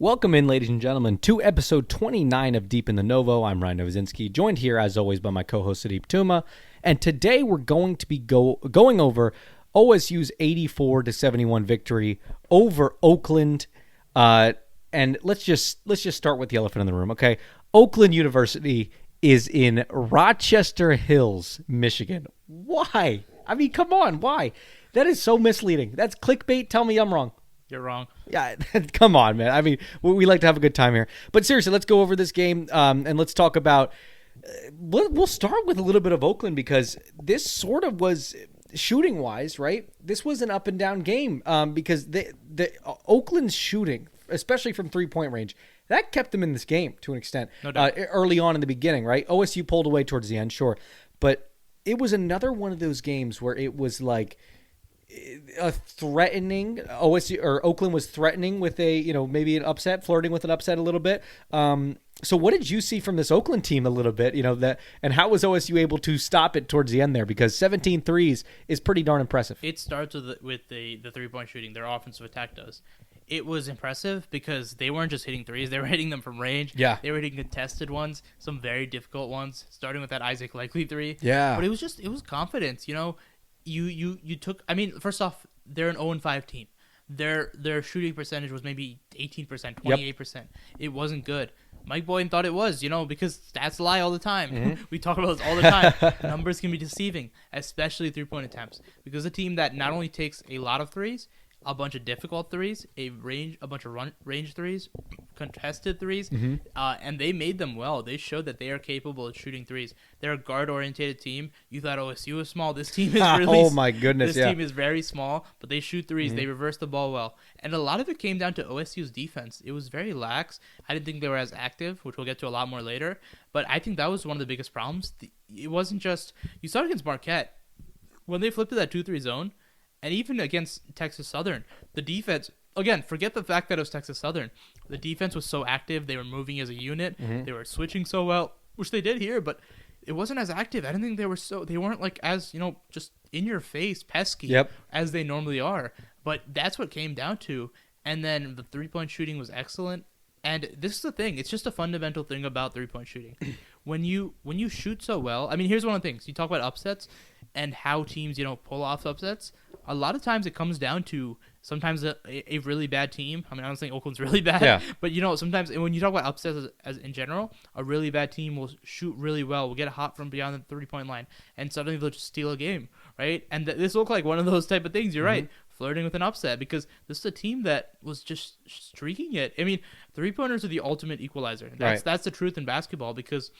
Welcome in, ladies and gentlemen, to episode 29 of Deep in the Novo. I'm Ryan Novozinsky, joined here, as always, by my co-host, Sudeep Tumma. And today we're going to be going over OSU's 84-71 victory over Oakland. And let's just start with the elephant in the room, okay? Oakland University is in Rochester Hills, Michigan. Why? I mean, come on, why? That is so misleading. That's clickbait. Tell me I'm wrong. You're wrong. Yeah, come on, man. I mean, we like to have a good time here. But seriously, let's go over this game and let's talk about we'll start with a little bit of Oakland because this sort of was shooting-wise, right? This was an up-and-down game because the Oakland's shooting, especially from three-point range, that kept them in this game to an extent. No doubt. Early on in the beginning, right? OSU pulled away towards the end, sure. But it was another one of those games where it was like a threatening OSU or Oakland was threatening with maybe an upset, flirting with an upset a little bit. So what did you see from this Oakland team a little bit, and how was OSU able to stop it towards the end there? Because 17 threes is pretty darn impressive. It starts with the three-point shooting. Their offensive attack does. It was impressive because they weren't just hitting threes. They were hitting them from range. Yeah. They were hitting contested ones, some very difficult ones, starting with that Isaac Likely three. Yeah. But it was confidence, You took. I mean, first off, they're an 0-5 team. Their shooting percentage was maybe 18%, 28%. Yep. It wasn't good. Mike Boynton thought it was, because stats lie all the time. Mm-hmm. We talk about this all the time. Numbers can be deceiving, especially three-point attempts, because a team that not only takes a lot of threes, a bunch of difficult threes, a bunch of range threes, contested threes, mm-hmm. And they made them well. They showed that they are capable of shooting threes. They're a guard-oriented team. You thought OSU was small. This team is really oh my goodness, This team is very small, but they shoot threes. Mm-hmm. They reverse the ball well. And a lot of it came down to OSU's defense. It was very lax. I didn't think they were as active, which we'll get to a lot more later. But I think that was one of the biggest problems. It wasn't just – you saw it against Marquette. When they flipped to that 2-3 zone, and even against Texas Southern, the defense, again, forget the fact that it was Texas Southern. The defense was so active. They were moving as a unit. Mm-hmm. They were switching so well, which they did here, but it wasn't as active. I don't think they weren't like as, just in your face, pesky as they normally are. But that's what came down to. And then the three-point shooting was excellent. And this is the thing. It's just a fundamental thing about three-point shooting. When you shoot so well, I mean, here's one of the things. You talk about upsets and how teams, pull off upsets. A lot of times it comes down to sometimes a really bad team. I mean, I don't think Oakland's really bad, but sometimes when you talk about upsets as in general, a really bad team will shoot really well, will get hot from beyond the 3-point line, and suddenly they'll just steal a game, right? And this looked like one of those type of things. You're right, flirting with an upset because this is a team that was just streaking it. I mean, 3-pointers are the ultimate equalizer. That's the truth in basketball because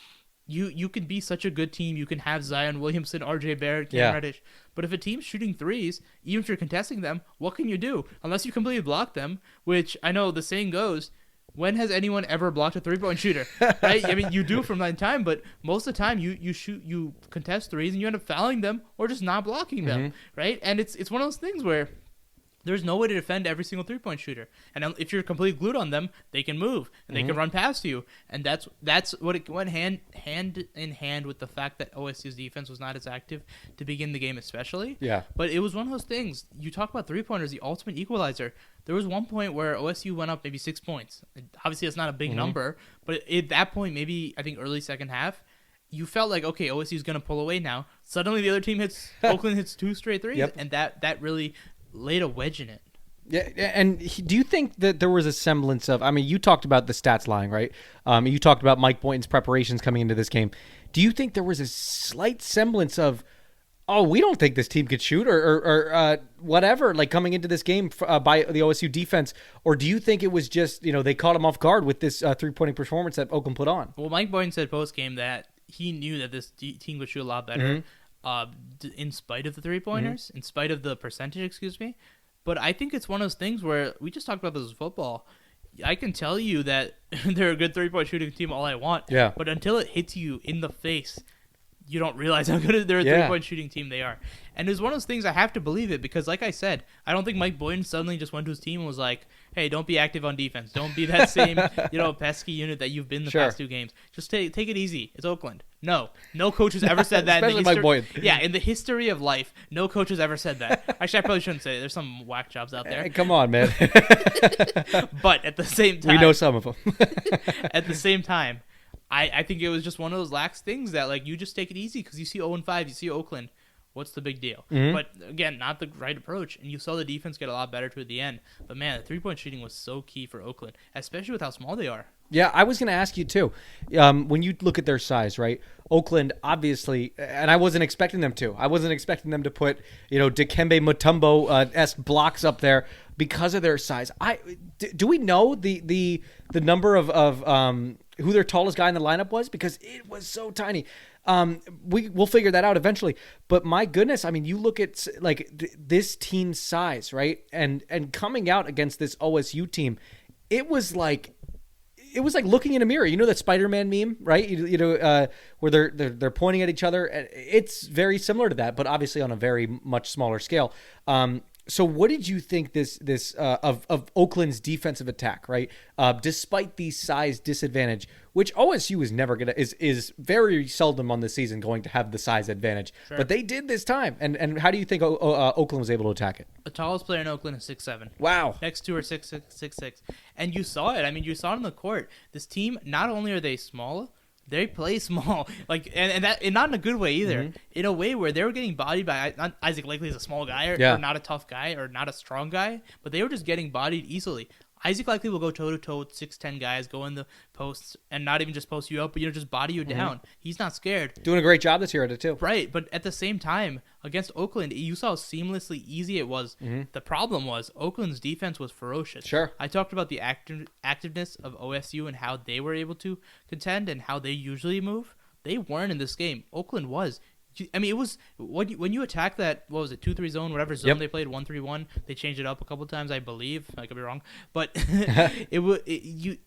you can be such a good team. You can have Zion Williamson, RJ Barrett, Cam Reddish. But if a team's shooting threes, even if you're contesting them, what can you do? Unless you completely block them, which I know the saying goes, when has anyone ever blocked a three-point shooter? Right? I mean, you do from time to time, but most of the time you contest threes and you end up fouling them or just not blocking them, right? And it's one of those things where there's no way to defend every single three-point shooter. And if you're completely glued on them, they can move and they can run past you. And that's what it went hand in hand with the fact that OSU's defense was not as active to begin the game especially. Yeah. But it was one of those things. You talk about three-pointers, the ultimate equalizer. There was one point where OSU went up maybe 6 points. Obviously, that's not a big number. But at that point, maybe I think early second half, you felt like, okay, OSU's going to pull away now. Suddenly the other team Oakland hits 2 straight threes. Yep. And that really laid a wedge in it. Yeah, and do you think that there was a semblance of, I mean, you talked about the stats lying, right? You talked about Mike Boynton's preparations coming into this game. Do you think there was a slight semblance of, oh, we don't think this team could shoot or whatever, like coming into this game by the OSU defense? Or do you think it was just, they caught him off guard with this three-pointing performance that Oakland put on? Well, Mike Boynton said post-game that he knew that this team would shoot a lot better. In spite of the three-pointers, in spite of the percentage, But I think it's one of those things where we just talked about this with football. I can tell you that they're a good three-point shooting team all I want. Yeah. But until it hits you in the face, you don't realize how good their three-point shooting team they are. And it was one of those things I have to believe it because, like I said, I don't think Mike Boynton suddenly just went to his team and was like, hey, don't be active on defense. Don't be that same, pesky unit that you've been the past 2 games. Just take it easy. It's Oakland. No coach has ever said that. Especially Mike Boynton. Yeah, in the history of life, no coach has ever said that. Actually, I probably shouldn't say it. There's some whack jobs out there. Hey, come on, man. But at the same time, we know some of them. At the same time, I think it was just one of those lax things that, like, you just take it easy because you see 0-5, you see Oakland. What's the big deal? Mm-hmm. But, again, not the right approach. And you saw the defense get a lot better toward the end. But, man, the three-point shooting was so key for Oakland, especially with how small they are. Yeah, I was going to ask you, too. When you look at their size, right, Oakland, obviously, and I wasn't expecting them to. I wasn't expecting them to put, Dikembe Mutombo-esque blocks up there because of their size. Do we know the number of who their tallest guy in the lineup was? Because it was so tiny. We'll figure that out eventually. But my goodness, I mean, you look at this team's size, right? And coming out against this OSU team, it was like looking in a mirror. You know that Spider-Man meme, right? Where they're pointing at each other. It's very similar to that, but obviously on a very much smaller scale. So what did you think of Oakland's defensive attack, right? Despite the size disadvantage, which OSU is very seldom on the season going to have the size advantage, sure. But they did this time. And how do you think Oakland was able to attack it? The tallest player in Oakland is 6'7". Wow. Next two are 6'6". And you saw it. I mean, you saw it on the court. This team, not only are they small, they play small, and not in a good way either. Mm-hmm. In a way where they were getting bodied by not Isaac Likely is a small guy or not a tough guy or not a strong guy, but they were just getting bodied easily. Isaac Likely will go toe to toe with 6'10" guys, go in the posts, and not even just post you up, but just body you down. He's not scared. Doing a great job this year at it too. Right, but at the same time, against Oakland, you saw how seamlessly easy it was. Mm-hmm. The problem was Oakland's defense was ferocious. Sure. I talked about the activeness of OSU and how they were able to contend and how they usually move. They weren't in this game. Oakland was. I mean, it was when you attack that, what was it, 2-3 zone, whatever zone they played, 1-3-1. They changed it up a couple times, I believe. I could be wrong, but OSU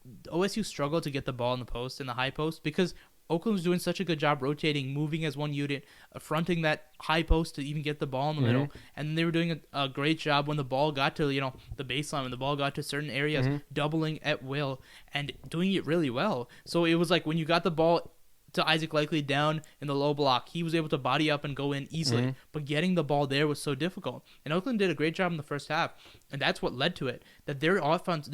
struggled to get the ball in the post, in the high post, because Oakland was doing such a good job rotating, moving as one unit, fronting that high post to even get the ball in the middle, and they were doing a great job when the ball got to the baseline, when the ball got to certain areas, doubling at will and doing it really well. So it was like when you got the ball to Isaac Likely down in the low block, he was able to body up and go in easily, but getting the ball there was so difficult. And Oakland did a great job in the first half, and that's what led to it, that their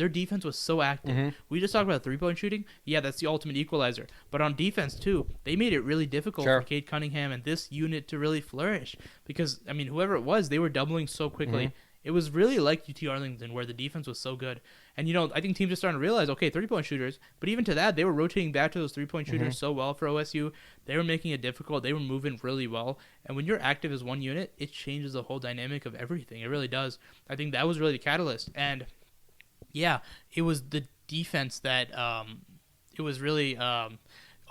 defense was so active. We just talked about three-point shooting. Yeah, that's the ultimate equalizer. But on defense, too, they made it really difficult for Cade Cunningham and this unit to really flourish because, I mean, whoever it was, they were doubling so quickly. It was really like UT Arlington where the defense was so good. And, I think teams are starting to realize, okay, three-point shooters. But even to that, they were rotating back to those three-point shooters so well for OSU. They were making it difficult. They were moving really well. And when you're active as one unit, it changes the whole dynamic of everything. It really does. I think that was really the catalyst. And, yeah, it was the defense that it was really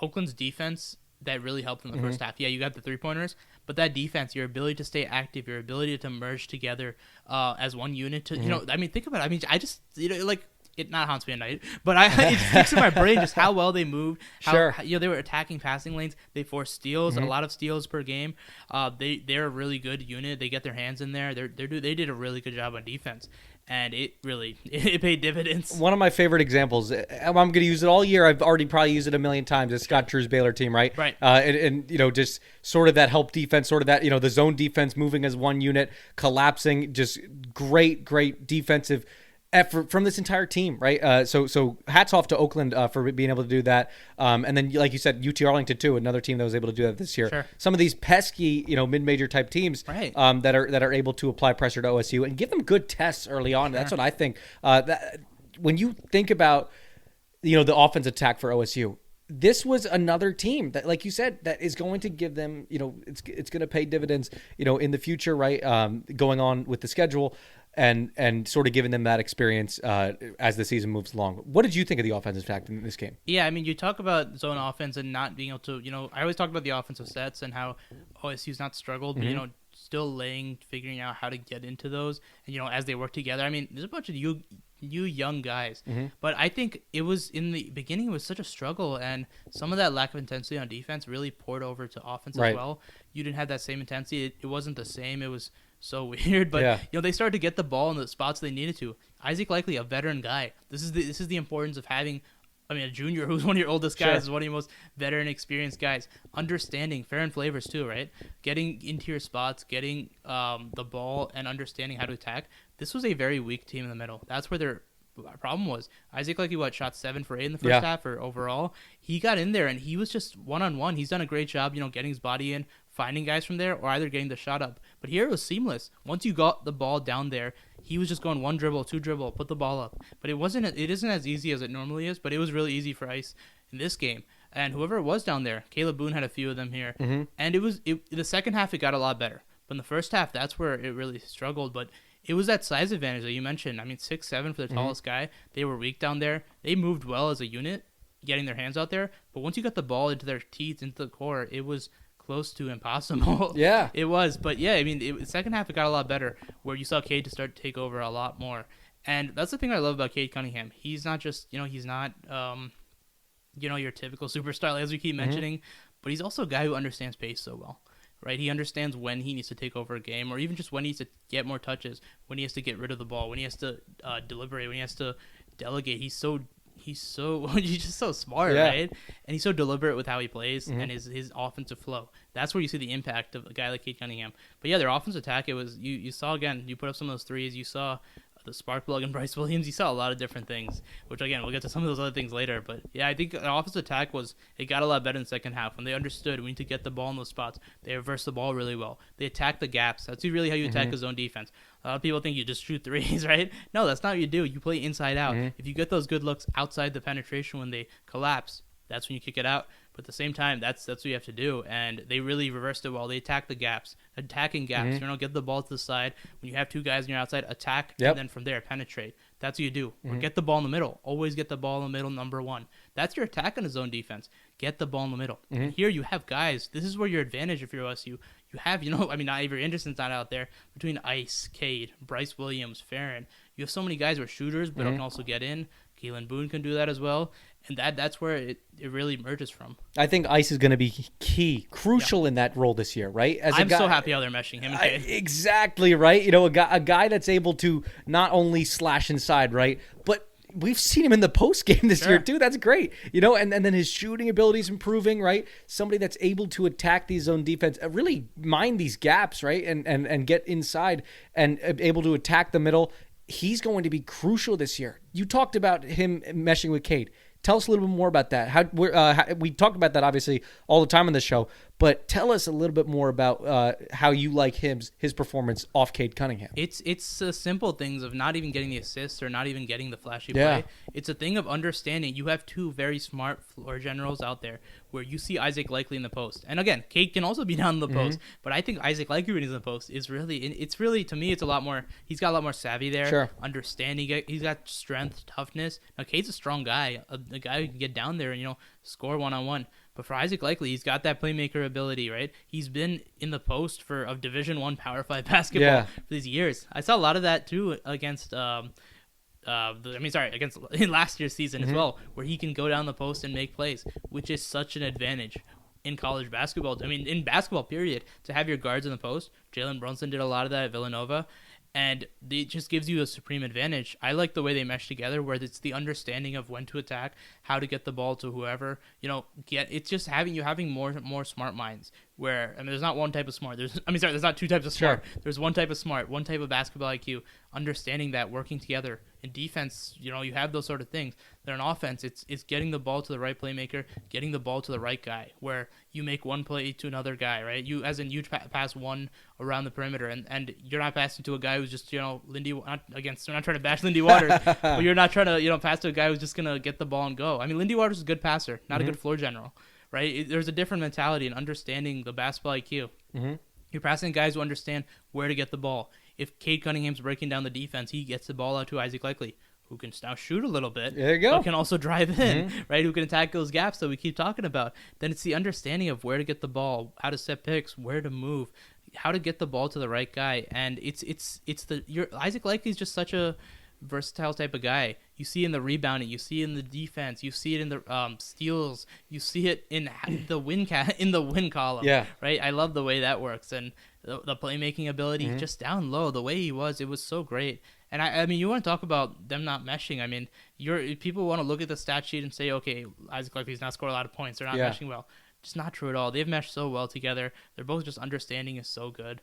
Oakland's defense that really helped in the first half. Yeah, you got the three-pointers, but that defense, your ability to stay active, your ability to merge together as one unit, to I mean, think about it. I mean, I just, it not haunts me at night, but it just sticks in my brain just how well they moved. How, they were attacking passing lanes. They forced steals, a lot of steals per game. They're a really good unit. They get their hands in there. They did a really good job on defense. And it really paid dividends. One of my favorite examples, I'm going to use it all year. I've already probably used it a million times. It's Scott Drew's Baylor team, right? Right. And just sort of that help defense, sort of that, the zone defense moving as one unit, collapsing, just great defensive effort from this entire team, right? So hats off to Oakland for being able to do that. And then, like you said, UT Arlington too, another team that was able to do that this year. Sure. Some of these pesky, mid-major type teams that are able to apply pressure to OSU and give them good tests early on. Sure. That's what I think. That when you think about, the offense attack for OSU, this was another team that, like you said, that is going to give them, it's going to pay dividends, in the future, right? Going on with the schedule. And sort of giving them that experience as the season moves along. What did you think of the offensive attack in this game? Yeah, I mean, you talk about zone offense and not being able to, I always talk about the offensive sets and how OSU's not struggled, but, still figuring out how to get into those. And, as they work together, I mean, there's a bunch of young guys. But I think it was in the beginning, it was such a struggle, and some of that lack of intensity on defense really poured over to offense as well. You didn't have that same intensity. It wasn't the same. It was so weird, but they started to get the ball in the spots they needed to. Isaac Likely, a veteran guy. This is the importance of having, a junior who's one of your oldest guys, is one of your most veteran, experienced guys. Understanding fair and flavors too, right? Getting into your spots, getting the ball, and understanding how to attack. This was a very weak team in the middle. That's where their problem was. Isaac Likely, shot 7 for 8 in the first half or overall. He got in there and he was just one-on-one. He's done a great job, getting his body in, finding guys from there, or either getting the shot up. But here it was seamless. Once you got the ball down there, he was just going 1 dribble, 2 dribble, put the ball up. But it isn't as easy as it normally is, but it was really easy for Ice in this game. And whoever it was down there, Caleb Boone had a few of them here. And the second half, it got a lot better. But in the first half, that's where it really struggled. But it was that size advantage that you mentioned. 6'7" for the tallest guy. They were weak down there. They moved well as a unit, getting their hands out there. But once you got the ball into their teeth, into the core, it was close to impossible. Yeah. It was. But yeah, the second half, it got a lot better, where you saw Cade to start to take over a lot more. And that's the thing I love about Cade Cunningham. He's not just, he's not, your typical superstar, as we keep mentioning, but he's also a guy who understands pace so well. Right, he understands when he needs to take over a game, or even just when he needs to get more touches, when he has to get rid of the ball, when he has to deliberate, when he has to delegate. He's just so smart, right? And he's so deliberate with how he plays and his offensive flow. That's where you see the impact of a guy like Cade Cunningham. But yeah, their offensive attack, it was you saw again. You put up some of those threes. You saw the spark plug in Bryce Williams. You saw a lot of different things, which again, we'll get to some of those other things later. But yeah, I think the offensive attack it got a lot better in the second half when they understood we need to get the ball in those spots. They reversed the ball really well. They attacked the gaps. That's really how you attack a zone defense. A lot of people think you just shoot threes, right? No, that's not what you do. You play inside out. If you get those good looks outside the penetration when they collapse, that's when you kick it out. But at the same time, that's what you have to do. And they really reversed it well. They attacked the gaps, attacking gaps. Get the ball to the side. When you have 2 guys on your outside, attack, and then from there, penetrate. That's what you do. Or get the ball in the middle. Always get the ball in the middle, number 1. That's your attack in a zone defense. Get the ball in the middle. And here you have guys. This is where your advantage if you're OSU. You have, not Avery Anderson's not out there. Between Ice, Cade, Bryce Williams, Farron. You have so many guys who are shooters, but can also get in. Keelan Boone can do that as well. And that's where it really emerges from. I think Ice is going to be crucial in that role this year, right? I'm so happy how they're meshing him and Cade. Exactly, right? A guy that's able to not only slash inside, right, but we've seen him in the post game this year too. That's great. And then his shooting ability is improving, right? Somebody that's able to attack these zone defense, really mind these gaps, right? And get inside and able to attack the middle. He's going to be crucial this year. You talked about him meshing with Cade. Tell us a little bit more about that. How we talk about that obviously all the time on the show, but tell us a little bit more about how you like his performance off Cade Cunningham. It's simple things of not even getting the assists or not even getting the flashy play. It's a thing of understanding. You have 2 very smart floor generals out there where you see Isaac Likely in the post, and again, Cade can also be down in the post. But I think Isaac Likely when he's in the post is really to me it's a lot more. He's got a lot more savvy there, understanding. He's got strength, toughness. Now Cade's a strong guy, a guy who can get down there and score one-on-one. But for Isaac Likely, he's got that playmaker ability, right? He's been in the post of Division I Power 5 basketball for these years. I saw a lot of that too against in last year's season as well, where he can go down the post and make plays, which is such an advantage in college basketball. In basketball period, to have your guards in the post. Jalen Brunson did a lot of that at Villanova. And it just gives you a supreme advantage. I like the way they mesh together, where it's the understanding of when to attack, how to get the ball to whoever. It's just having more smart minds. Where there's not one type of smart. There's not 2 types of smart. There's one type of smart, one type of basketball IQ. Understanding that, working together. In defense, you have those sort of things. Then in offense, it's getting the ball to the right playmaker, getting the ball to the right guy, where you make one play to another guy, right? You pass one around the perimeter, and you're not passing to a guy who's just, Lindy. We're not trying to bash Lindy Waters, but you're not trying to, pass to a guy who's just gonna get the ball and go. Lindy Waters is a good passer, not a good floor general, right? There's a different mentality in understanding the basketball IQ. You're passing guys who understand where to get the ball. If Cade Cunningham's breaking down the defense, he gets the ball out to Isaac Likely, who can now shoot a little bit. There you go. But can also drive in, right? Who can attack those gaps that we keep talking about. Then it's the understanding of where to get the ball, how to set picks, where to move, how to get the ball to the right guy. And Isaac Likely's just such a versatile type of guy. You see it in the rebounding, you see it in the defense, you see it in the steals, you see it in the win column. Yeah. Right. I love the way that works, and the playmaking ability just down low. The way he was, it was so great. And I mean, you want to talk about them not meshing. I mean, people want to look at the stat sheet and say, okay, Isaac Likely's not scored a lot of points. They're not meshing well. Just not true at all. They've meshed so well together. They're both just understanding is so good.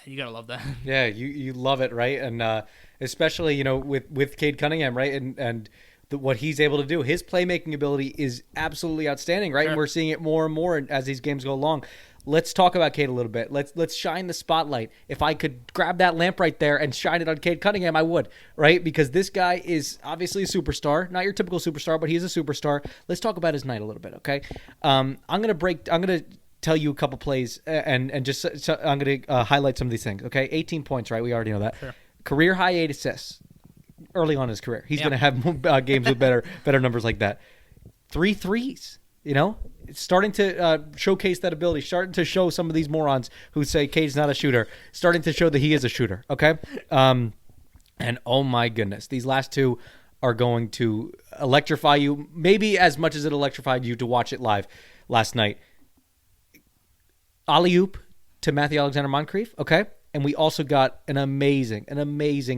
You gotta love that. Yeah, you love it, right? And especially with Cade Cunningham, right? And what he's able to do, his playmaking ability is absolutely outstanding, right? Sure. And we're seeing it more and more as these games go along. Let's talk about Cade a little bit. Let's shine the spotlight. If I could grab that lamp right there and shine it on Cade Cunningham, I would, right? Because this guy is obviously a superstar, not your typical superstar, but he's a superstar. Let's talk about his night a little bit, okay? I'm gonna tell you a couple plays and just I'm going to highlight some of these things. Okay, 18 points, right? We already know that. Sure. Career high 8 assists early on in his career. He's going to have games with better numbers like that. 3 threes, starting to showcase that ability, starting to show some of these morons who say Cade's not a shooter, starting to show that he is a shooter. Okay, and oh my goodness, these last two are going to electrify you, maybe as much as it electrified you to watch it live last night. Alley-oop to Matthew Alexander-Moncrief, okay? And we also got an amazing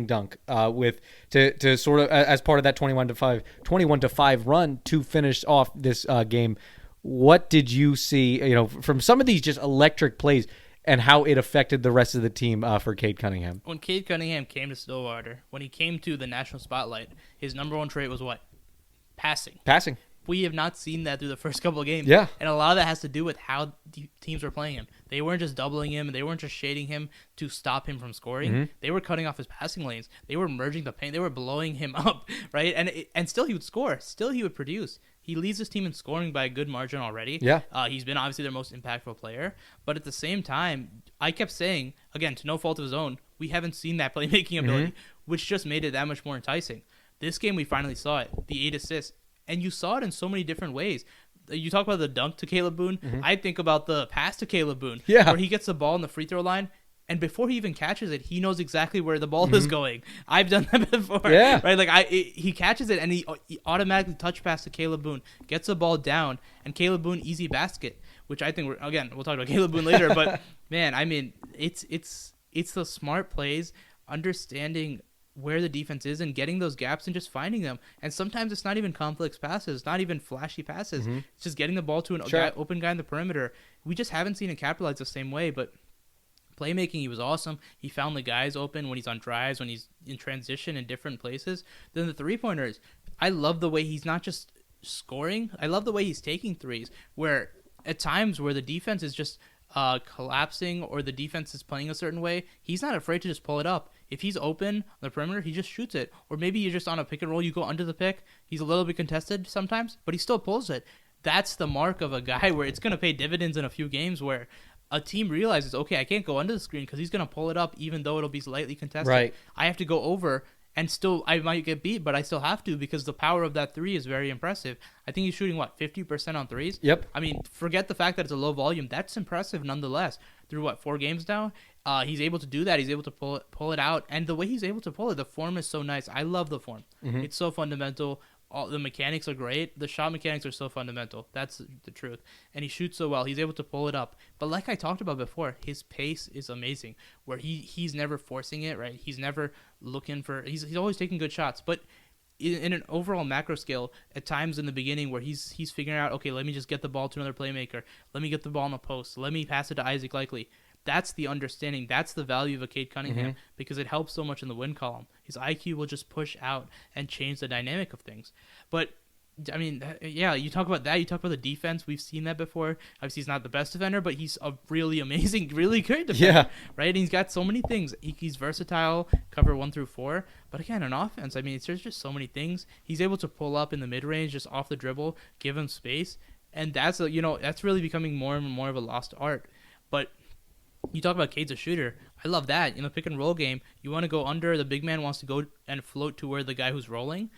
dunk to sort of as part of that 21-5 run to finish off this game. What did you see, from some of these just electric plays and how it affected the rest of the team for Cade Cunningham? When Cade Cunningham came to Stillwater, when he came to the national spotlight, his number one trait was what? Passing. We have not seen that through the first couple of games. Yeah. And a lot of that has to do with how teams were playing him. They weren't just doubling him. They weren't just shading him to stop him from scoring. Mm-hmm. They were cutting off his passing lanes. They were merging the paint. They were blowing him up, right? And still he would score. Still he would produce. He leads his team in scoring by a good margin already. Yeah. He's been obviously their most impactful player. But at the same time, I kept saying, again, to no fault of his own, we haven't seen that playmaking ability, which just made it that much more enticing. This game we finally saw it. The 8 assists. And you saw it in so many different ways. You talk about the dunk to Caleb Boone. Mm-hmm. I think about the pass to Caleb Boone, where he gets the ball in the free throw line, and before he even catches it, he knows exactly where the ball is going. I've done that before. Yeah. Right? Like he catches it, and he automatically touch pass to Caleb Boone, gets the ball down, and Caleb Boone easy basket, which I think we'll talk about Caleb Boone later. But man, I mean, it's the smart plays, understanding where the defense is and getting those gaps and just finding them. And sometimes it's not even complex passes, not even flashy passes. Mm-hmm. It's just getting the ball to an open guy in the perimeter. We just haven't seen it capitalize the same way, but playmaking, he was awesome. He found the guys open when he's on drives, when he's in transition in different places. Then the three-pointers, I love the way he's not just scoring. I love the way he's taking threes, where at times where the defense is just collapsing or the defense is playing a certain way, he's not afraid to just pull it up. If he's open on the perimeter, he just shoots it. Or maybe you're just on a pick and roll, you go under the pick. He's a little bit contested sometimes, but he still pulls it. That's the mark of a guy where it's going to pay dividends in a few games, where a team realizes, okay, I can't go under the screen because he's going to pull it up even though it'll be slightly contested. Right. I have to go over, and still I might get beat, but I still have to because the power of that three is very impressive. I think he's shooting, 50% on threes? Yep. I mean, forget the fact that it's a low volume. That's impressive nonetheless. Through 4 games now? He's able to do that. He's able to pull it out. And the way he's able to pull it, the form is so nice. I love the form. Mm-hmm. It's so fundamental. All the mechanics are great. The shot mechanics are so fundamental. That's the truth. And he shoots so well. He's able to pull it up. But like I talked about before, his pace is amazing, where he's never forcing it, right? He's never looking for... He's always taking good shots. But in an overall macro scale, at times in the beginning where he's figuring out, okay, let me just get the ball to another playmaker. Let me get the ball in the post. Let me pass it to Isaac Likely. That's the understanding. That's the value of a Cade Cunningham, because it helps so much in the win column. His IQ will just push out and change the dynamic of things. But, I mean, yeah, you talk about that. You talk about the defense. We've seen that before. Obviously, he's not the best defender, but he's a really amazing, really good defender. Yeah. Right? And he's got so many things. He's versatile, cover 1 through 4. But again, on offense, I mean, there's just so many things. He's able to pull up in the mid-range, just off the dribble, give him space. And that's really becoming more and more of a lost art. But you talk about Cade's a shooter. I love that. In the pick and roll game, you want to go under. The big man wants to go and float to where the guy who's rolling.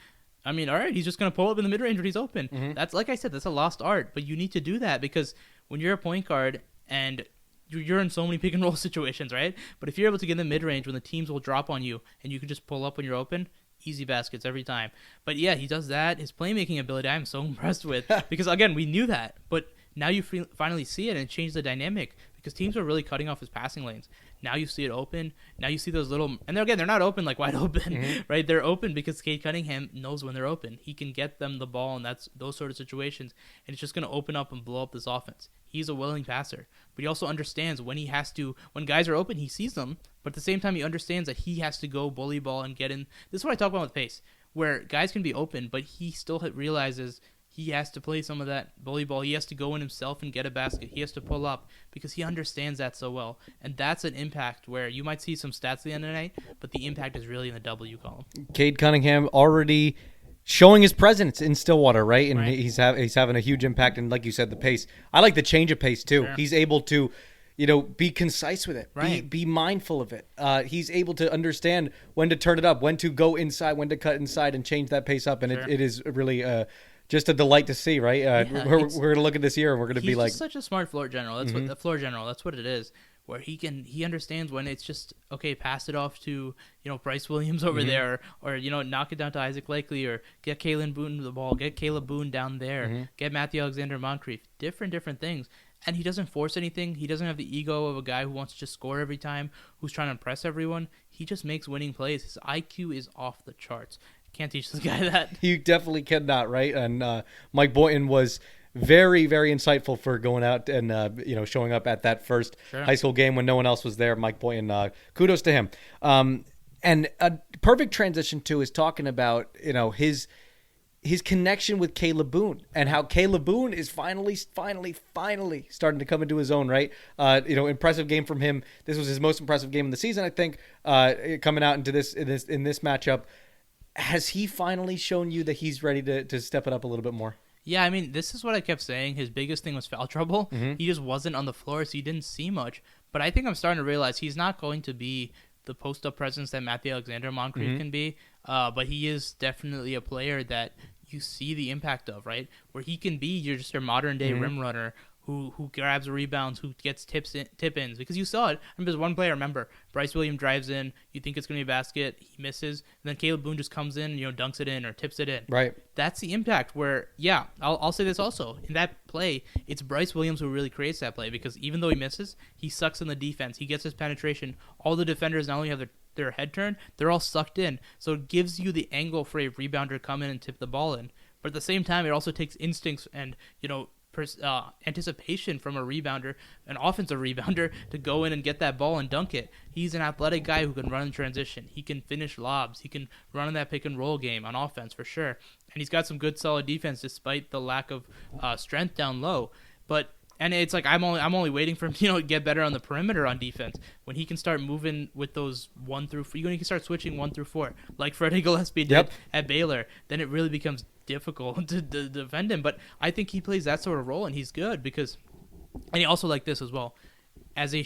I mean, all right, he's just going to pull up in the mid-range when he's open. Mm-hmm. That's, like I said, that's a lost art. But you need to do that because when you're a point guard and you're in so many pick and roll situations, right? But if you're able to get in the mid-range when the teams will drop on you and you can just pull up when you're open, easy baskets every time. But yeah, he does that. His playmaking ability, I'm so impressed with because again, we knew that, but now you finally see it, and it changed the dynamic because teams are really cutting off his passing lanes. Now you see it open. Now you see those little, and they're not open like wide open, right? They're open because Cade Cunningham knows when they're open. He can get them the ball, and that's those sort of situations, and it's just going to open up and blow up this offense. He's a willing passer, but he also understands when when guys are open, he sees them, but at the same time, he understands that he has to go bully ball and get in. This is what I talk about with pace, where guys can be open, but he still realizes he has to play some of that bully ball. He has to go in himself and get a basket. He has to pull up because he understands that so well. And that's an impact where you might see some stats at the end of the night, but the impact is really in the W column. Cade Cunningham already showing his presence in Stillwater, right? And he's having a huge impact. And like you said, the pace. I like the change of pace too. Sure. He's able to, be concise with it, right? Be mindful of it. He's able to understand when to turn it up, when to go inside, when to cut inside and change that pace up. And sure. it is really just a delight to see, right? We're going to look at this year and we're going to be like... He's such a smart floor general. That's what the floor general, that's what it is, where he understands when it's just, okay, pass it off to, Bryce Williams over there, or, knock it down to Isaac Likely, or get Kalen Boone the ball, get Caleb Boone down there, get Matthew Alexander-Moncrief, different things. And he doesn't force anything. He doesn't have the ego of a guy who wants to just score every time, who's trying to impress everyone. He just makes winning plays. His IQ is off the charts. Can't teach this guy that. You definitely cannot, right? And Mike Boynton was very, very insightful for going out and showing up at that first high school game when no one else was there. Mike Boynton, kudos to him. And a perfect transition to is talking about his connection with Caleb Boone and how Caleb Boone is finally starting to come into his own, right? Impressive game from him. This was his most impressive game of the season, I think, coming out into this matchup. Has he finally shown you that he's ready to step it up a little bit more? Yeah, I mean, this is what I kept saying. His biggest thing was foul trouble. He just wasn't on the floor, so he didn't see much. But I think I'm starting to realize he's not going to be the post-up presence that Matthew Alexander-Moncrief can be. But he is definitely a player that you see the impact of, right? Where he can be just your modern-day rim runner who grabs rebounds, who gets tip-ins. Because you saw it. There's one player, remember, Bryce Williams drives in, you think it's going to be a basket, he misses, and then Caleb Boone just comes in and, dunks it in or tips it in. Right. That's the impact where, I'll say this also. In that play, it's Bryce Williams who really creates that play because even though he misses, he sucks in the defense. He gets his penetration. All the defenders not only have their head turned, they're all sucked in. So it gives you the angle for a rebounder to come in and tip the ball in. But at the same time, it also takes instincts and, anticipation from a rebounder, an offensive rebounder, to go in and get that ball and dunk it. He's an athletic guy who can run in transition. He can finish lobs. He can run in that pick and roll game on offense for sure. And he's got some good solid defense despite the lack of strength down low. And it's like I'm only waiting for him to get better on the perimeter on defense. When he can start moving with those 1 through 4, when he can start switching 1 through 4, like Freddie Gillespie did at Baylor, then it really becomes difficult to defend him. But I think he plays that sort of role, and he's good because, and he also like this as well. As a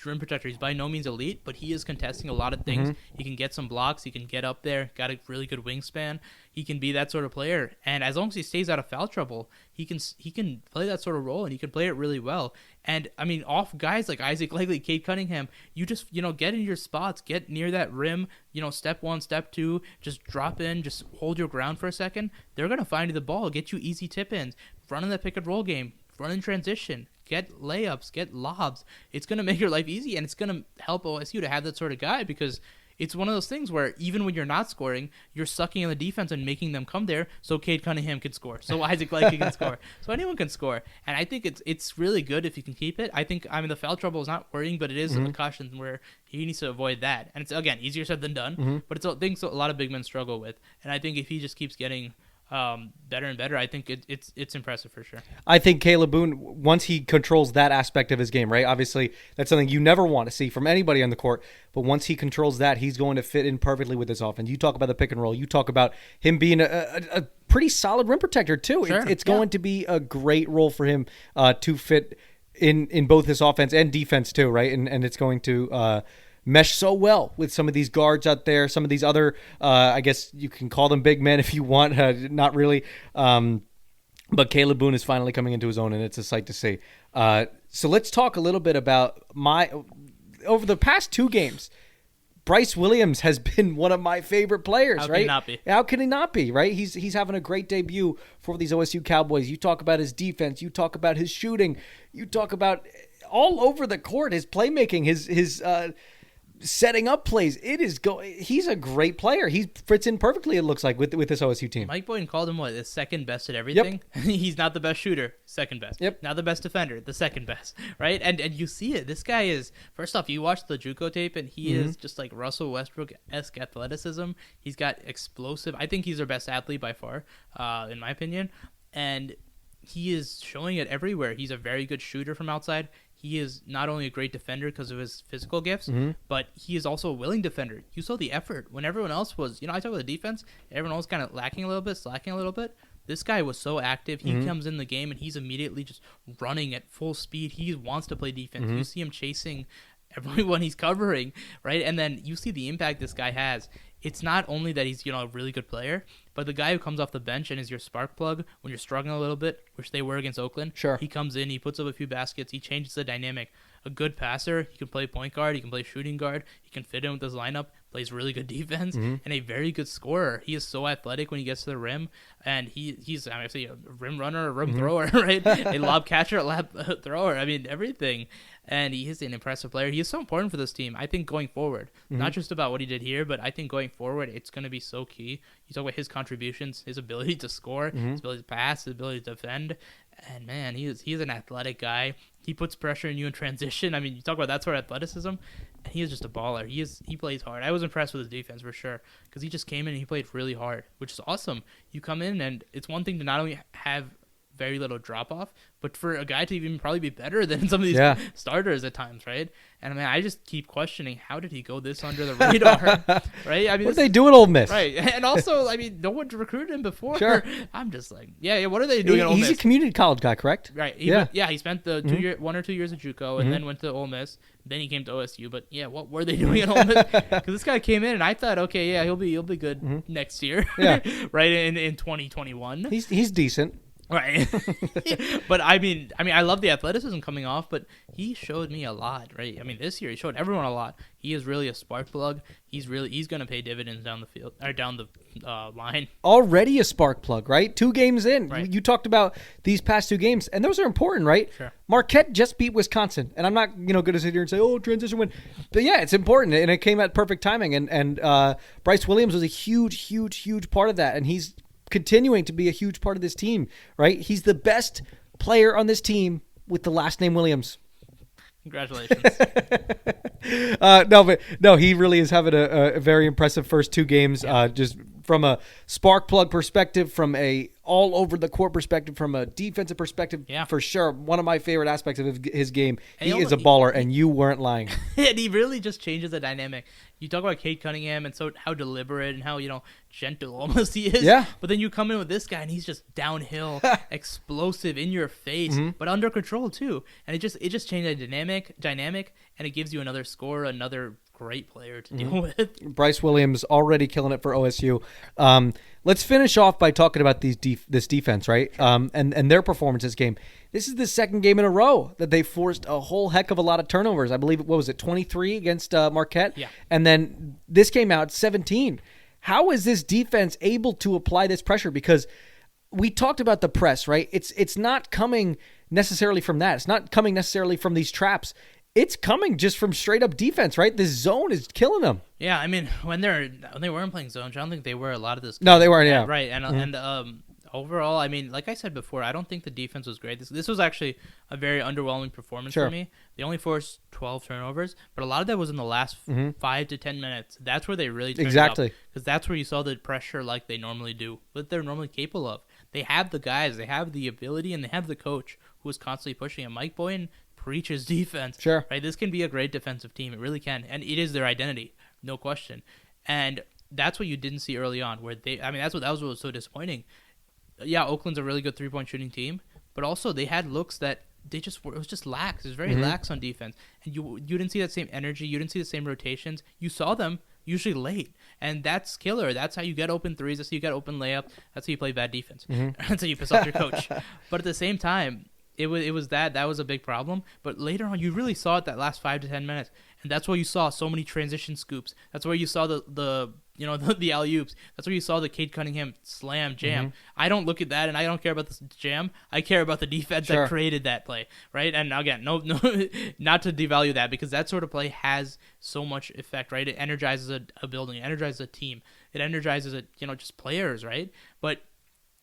rim protector, he's by no means elite, but he is contesting a lot of things. He can get some blocks. He can get up there. Got a really good wingspan. He can be that sort of player. And as long as he stays out of foul trouble, he can play that sort of role, and he can play it really well. And, I mean, off guys like Isaac Likely, Cade Cunningham, you just, get in your spots, get near that rim, step 1, step 2, just drop in, just hold your ground for a second. They're going to find you the ball, get you easy tip-ins, run in that pick-and-roll game, run in transition, get layups, get lobs. It's going to make your life easy, and it's going to help OSU to have that sort of guy because it's one of those things where even when you're not scoring, you're sucking in the defense and making them come there so Cade Cunningham can score, so Isaac Likely can score, so anyone can score. And I think it's really good if you can keep it. I think, the foul trouble is not worrying, but it is a caution where he needs to avoid that. And it's, again, easier said than done, but it's things a lot of big men struggle with. And I think if he just keeps getting better and better, I think it's impressive for sure. I think Caleb Boone, once he controls that aspect of his game, right? Obviously, that's something you never want to see from anybody on the court, but once he controls that, he's going to fit in perfectly with this offense. You talk about the pick and roll. You talk about him being a pretty solid rim protector, too. Sure. It's going to be a great role for him to fit in both his offense and defense, too, right? And it's going to mesh so well with some of these guards out there, some of these other, I guess you can call them big men if you want, not really. But Caleb Boone is finally coming into his own, and it's a sight to see. So let's talk a little bit about over the past 2 games, Bryce Williams has been one of my favorite players, How right? can he not be? How can he not be, right? He's having a great debut for these OSU Cowboys. You talk about his defense. You talk about his shooting. You talk about all over the court, his playmaking, his setting up plays. He's a great player. He fits in perfectly, it looks like, with this OSU team. Mike Boynton called him the second best at everything. Yep. He's not the best shooter, second best. Yep. Not the best defender, the second best, right? And you see it. This guy is, first off, you watch the JUCO tape, and he is just like Russell Westbrook-esque athleticism. He's got explosive. I think he's their best athlete by far, in my opinion. And he is showing it everywhere. He's a very good shooter from outside. He is not only a great defender because of his physical gifts, but he is also a willing defender. You saw the effort when everyone else was, I talk about the defense, everyone else kind of lacking a little bit, slacking a little bit. This guy was so active. He comes in the game and he's immediately just running at full speed. He wants to play defense. You see him chasing everyone he's covering, right? And then you see the impact this guy has. It's not only that he's, a really good player, but the guy who comes off the bench and is your spark plug when you're struggling a little bit, which they were against Oakland. Sure. He comes in, he puts up a few baskets, he changes the dynamic. A good passer, he can play point guard, he can play shooting guard, he can fit in with his lineup, plays really good defense, and a very good scorer. He is so athletic when he gets to the rim, and he's a rim runner, a rim thrower, right? A lob catcher, a lob thrower. I mean, everything. And he is an impressive player. He is so important for this team, I think, going forward. Not just about what he did here, but I think going forward, it's going to be so key. You talk about his contributions, his ability to score, his ability to pass, his ability to defend. And, man, he's an athletic guy. He puts pressure on you in transition. I mean, you talk about that sort of athleticism, and he is just a baller. He plays hard. I was impressed with his defense for sure because he just came in and he played really hard, which is awesome. You come in, and it's one thing to not only have very little drop-off, but for a guy to even probably be better than some of these starters at times, right? And, I just keep questioning, how did he go this under the radar, right? I mean, what did they do at Ole Miss? Right, and also, no one recruited him before. Sure. I'm just like, what are they doing at Ole Miss? He's a community college guy, correct? Right. He spent the 1 or 2 years at JUCO and then went to Ole Miss. Then he came to OSU. But what were they doing at Ole Miss? Because this guy came in and I thought, okay, he'll be good next year. Yeah. Right in 2021. He's decent. Right. But I love the athleticism coming off, but he showed me a lot, right? This year he showed everyone a lot. He is really a spark plug. He's going to pay dividends down the field or down the line. Already a spark plug, right? 2 games in. Right. You talked about these past 2 games, and those are important, right? Sure. Marquette just beat Wisconsin, and I'm not, going to sit here and say, transition win. But yeah, it's important, and it came at perfect timing. And Bryce Williams was a huge, huge, huge part of that, and he's continuing to be a huge part of this team, right? He's the best player on this team with the last name Williams. Congratulations. No, he really is having a very impressive first 2 games. Just from a spark plug perspective, from a all over the court perspective, from a defensive perspective, for sure. One of my favorite aspects of his game. He is a baller, and you weren't lying. And he really just changes the dynamic. You talk about Cade Cunningham and so how deliberate and how gentle almost he is. Yeah. But then you come in with this guy and he's just downhill, explosive, in your face, but under control too. And it just changed the dynamic, and it gives you another scorer, another great player to deal with. Bryce Williams already killing it for OSU. Let's finish off by talking about this defense, right? And their performance this game. This is the second game in a row that they forced a whole heck of a lot of turnovers. I believe, 23 against Marquette? Yeah. And then this came out 17. How is this defense able to apply this pressure? Because we talked about the press, right? It's not coming necessarily from that. It's not coming necessarily from these traps. It's coming just from straight up defense, right? This zone is killing them. Yeah, when they weren't playing zone, I don't think they were a lot of this. No, they weren't. Yeah, right. And overall, like I said before, I don't think the defense was great. This was actually a very underwhelming performance for me. They only forced 12 turnovers, but a lot of that was in the last 5 to 10 minutes. That's where they really turned up, because that's where you saw the pressure like they normally do, what they're normally capable of. They have the guys, they have the ability, and they have the coach who is constantly pushing it. Mike Boynton preaches defense. Sure. Right? This can be a great defensive team. It really can. And it is their identity, no question. And that's what you didn't see early on, where that was what was so disappointing. Yeah, Oakland's a really good 3-point shooting team, but also they had looks that it was just lax. It was very lax on defense. And you didn't see that same energy. You didn't see the same rotations. You saw them usually late. And that's killer. That's how you get open threes. That's how you get open layup. That's how you play bad defense. That's how you piss off your coach. But at the same time, it was that was a big problem. But later on, you really saw it that last 5 to 10 minutes. And that's why you saw so many transition scoops. That's why you saw the the alley-oops. That's where you saw the Cade Cunningham slam jam. Mm-hmm. I don't look at that, and I don't care about the jam. I care about the defense that created that play, right? And again, no, not to devalue that, because that sort of play has so much effect, right? It energizes a building, it energizes a team, it energizes just players, right? But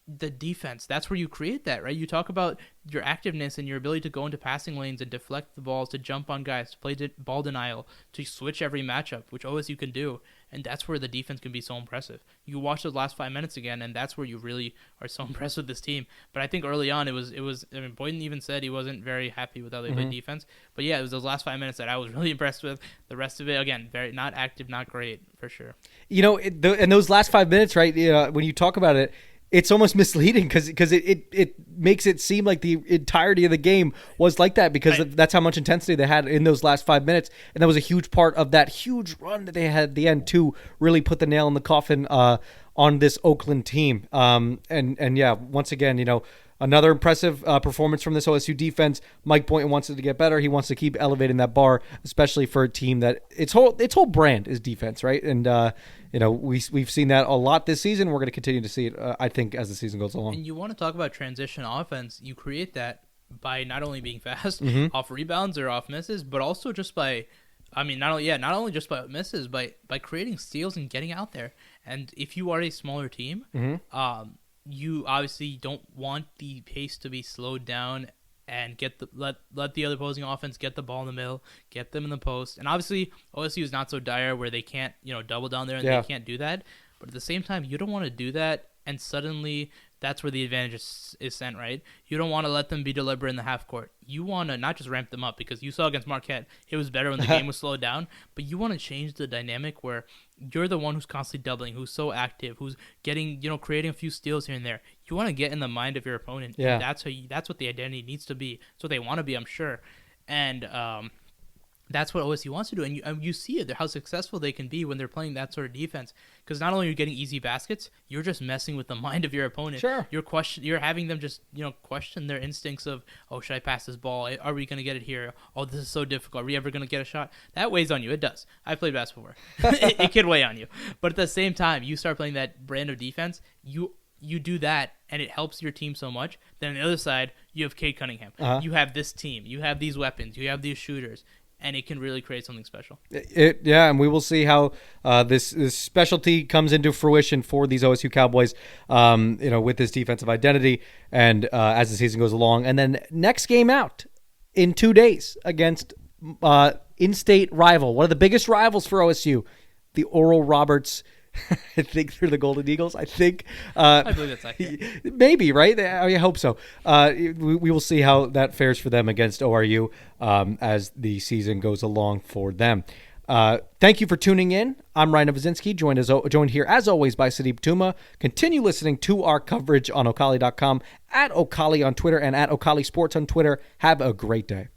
the defense, that's where you create that, right? You talk about your activeness and your ability to go into passing lanes and deflect the balls, to jump on guys, to play ball denial, to switch every matchup, which OSU can do. And that's where the defense can be so impressive. You watch those last 5 minutes again, and that's where you really are so impressed with this team. But I think early on, it was. I mean, Boyden even said he wasn't very happy with how they played defense. But yeah, it was those last 5 minutes that I was really impressed with. The rest of it, again, very not active, not great for sure. And those last 5 minutes, right? When you talk about it, it's almost misleading because it makes it seem like the entirety of the game was like that, because that's how much intensity they had in those last 5 minutes. And that was a huge part of that huge run that they had at the end to really put the nail in the coffin on this Oakland team. And yeah, once again, another impressive performance from this OSU defense. Mike Boynton wants it to get better. He wants to keep elevating that bar, especially for a team that its whole brand is defense, right? And we've seen that a lot this season. We're going to continue to see it, I think, as the season goes along. And you want to talk about transition offense? You create that by not only being fast off rebounds or off misses, but also just by, not only just by misses, by creating steals and getting out there. And if you are a smaller team, you obviously don't want the pace to be slowed down and let the other opposing offense get the ball in the middle, get them in the post. And obviously OSU is not so dire where they can't double down there and they can't do that. But at the same time, you don't want to do that, and suddenly that's where the advantage is sent, right? You don't want to let them be deliberate in the half court. You want to not just ramp them up, because you saw against Marquette, it was better when the game was slowed down, but you want to change the dynamic where you're the one who's constantly doubling, who's so active, who's getting, creating a few steals here and there. You want to get in the mind of your opponent. Yeah. And that's what the identity needs to be. That's what they want to be, I'm sure. And that's what OSU wants to do, and you see it, how successful they can be when they're playing that sort of defense. Because not only are you getting easy baskets, you're just messing with the mind of your opponent. Sure. You're having them just question their instincts of, oh, should I pass this ball? Are we going to get it here? Oh, this is so difficult. Are we ever going to get a shot? That weighs on you. It does. I've played basketball before. It can weigh on you. But at the same time, you start playing that brand of defense, you do that, and it helps your team so much. Then on the other side, you have Cade Cunningham. You have this team. You have these weapons. You have these shooters. And it can really create something special. And we will see how this specialty comes into fruition for these OSU Cowboys, with this defensive identity, and as the season goes along. And then next game out in 2 days against in-state rival, one of the biggest rivals for OSU, the Oral Roberts. I think they're the Golden Eagles. I think. I believe that's accurate. Maybe, right? I hope so. We will see how that fares for them against ORU as the season goes along for them. Thank you for tuning in. I'm Ryan Novozinsky, joined here as always by Sudeep Tumma. Continue listening to our coverage on Okali.com, at Okali on Twitter, and at Okali Sports on Twitter. Have a great day.